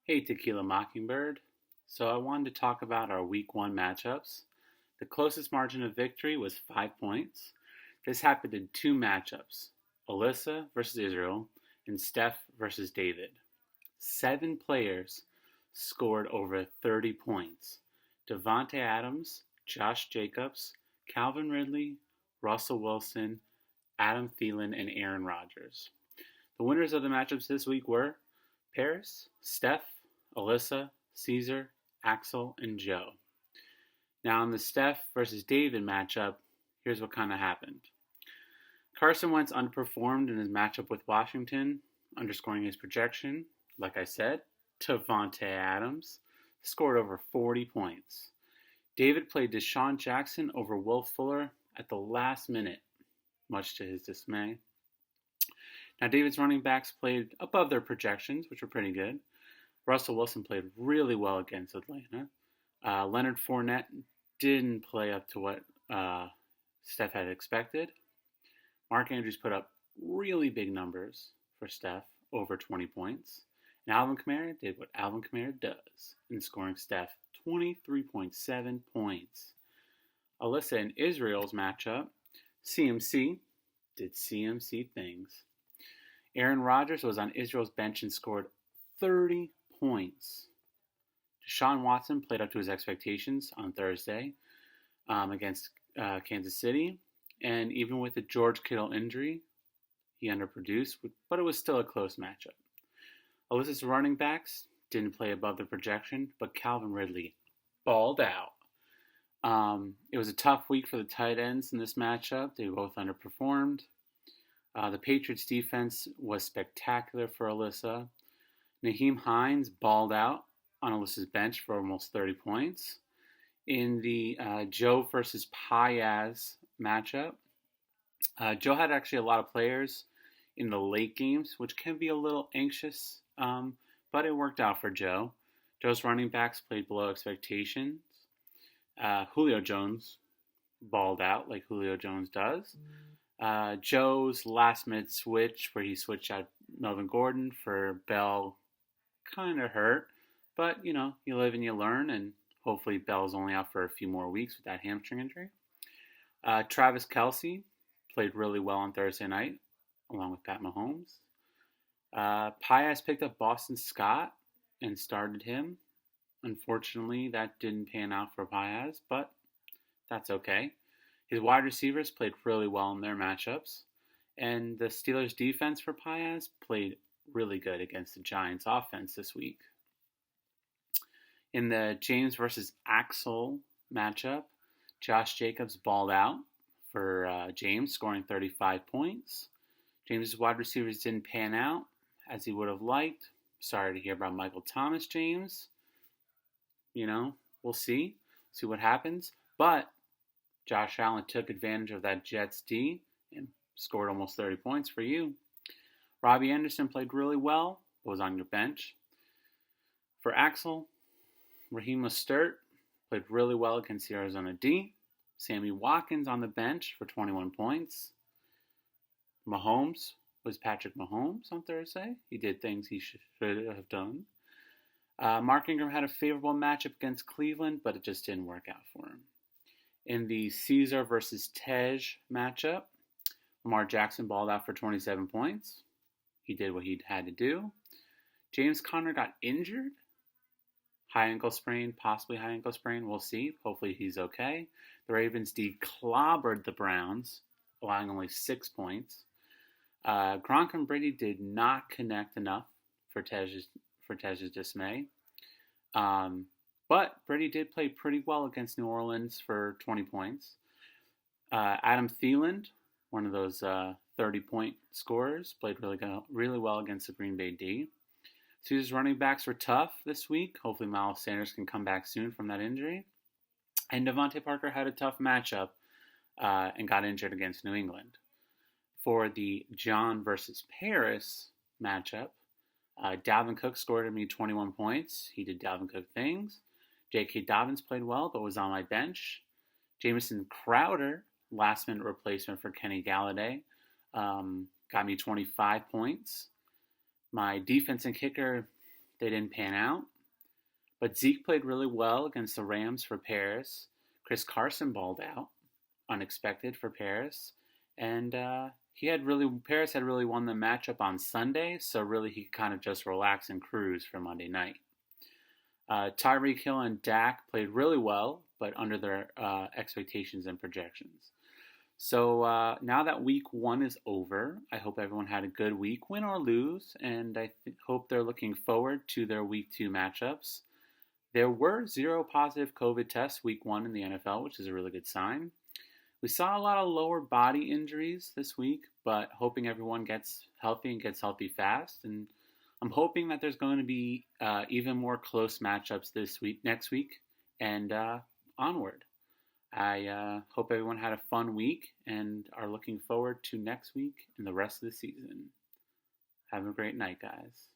Hey, Tequila Mockingbird. So I wanted to talk about our Week 1 matchups. The closest margin of victory was 5 points. This happened in two matchups, Alyssa versus Israel and Steph versus David. 7 players scored over 30 points. Devontae Adams, Josh Jacobs, Calvin Ridley, Russell Wilson, Adam Thielen, and Aaron Rodgers. The winners of the matchups this week were Paris, Steph, Alyssa, Caesar, Axel, and Joe. Now, in the Steph versus David matchup, here's what kind of happened. Carson Wentz underperformed in his matchup with Washington, underscoring his projection. Like I said, Devontae Adams scored over 40 points. David played Deshaun Jackson over Will Fuller at the last minute, much to his dismay. Now, David's running backs played above their projections, which were pretty good. Russell Wilson played really well against Atlanta. Leonard Fournette didn't play up to what Steph had expected. Mark Andrews put up really big numbers for Steph, over 20 points. And Alvin Kamara did what Alvin Kamara does in scoring Steph 23.7 points. Alyssa and Israel's matchup, CMC did CMC things. Aaron Rodgers was on Israel's bench and scored 30 points. Deshaun Watson played up to his expectations on Thursday against Kansas City. And even with the George Kittle injury, he underproduced, but it was still a close matchup. Alyssa's running backs didn't play above the projection, but Calvin Ridley balled out. It was a tough week for the tight ends in this matchup. They both underperformed. The Patriots' defense was spectacular for Alyssa. Nyheim Hines balled out on Alyssa's bench for almost 30 points. In the Joe versus Payaz matchup, Joe had actually a lot of players in the late games, which can be a little anxious, but it worked out for Joe. Joe's running backs played below expectations. Julio Jones balled out like Julio Jones does. Joe's last-minute switch, where he switched out Melvin Gordon for Bell, kind of hurt. But, you live and you learn, and hopefully Bell's only out for a few more weeks with that hamstring injury. Travis Kelce played really well on Thursday night, along with Pat Mahomes. Payas picked up Boston Scott and started him. Unfortunately, that didn't pan out for Payas, but that's okay. His wide receivers played really well in their matchups, and the Steelers' defense for Payas played really good against the Giants' offense this week. In the James versus Axel matchup, Josh Jacobs balled out for James, scoring 35 points. James' wide receivers didn't pan out as he would have liked. Sorry to hear about Michael Thomas, James. We'll see. See what happens. But Josh Allen took advantage of that Jets D and scored almost 30 points for you. Robbie Anderson played really well, but was on your bench. For Axel, Raheem Mostert played really well against the Arizona D. Sammy Watkins on the bench for 21 points. Mahomes was Patrick Mahomes on Thursday. He did things he should have done. Mark Ingram had a favorable matchup against Cleveland, but it just didn't work out for him. In the Caesar versus Tej matchup, Lamar Jackson balled out for 27 points. He did what he had to do. James Conner got injured. High ankle sprain, possibly high ankle sprain. We'll see. Hopefully he's okay. The Ravens clobbered the Browns, allowing only 6 points. Gronk and Brady did not connect enough for Tej's dismay. But Brady did play pretty well against New Orleans for 20 points. Adam Thielen, one of those 30-point scorers, played really well against the Green Bay D. Caesar's running backs were tough this week. Hopefully Miles Sanders can come back soon from that injury. And Devontae Parker had a tough matchup and got injured against New England. For the John versus Paris matchup, Dalvin Cook scored me 21 points. He did Dalvin Cook things. J.K. Dobbins played well, but was on my bench. Jamison Crowder, last-minute replacement for Kenny Galladay, got me 25 points. My defense and kicker They didn't pan out. But Zeke played really well against the Rams for Paris. Chris Carson balled out, unexpected for Paris, and Paris had really won the matchup on Sunday, so really he could kind of just relax and cruise for Monday night. Tyreek Hill and Dak played really well, but under their expectations and projections. So now that week one is over, I hope everyone had a good week, win or lose, and hope they're looking forward to their week two matchups. There were 0 positive COVID tests week one in the NFL, which is a really good sign. We saw a lot of lower body injuries this week, but hoping everyone gets healthy and gets healthy fast. And I'm hoping that there's going to be even more close matchups next week, and onward. I hope everyone had a fun week and are looking forward to next week and the rest of the season. Have a great night, guys.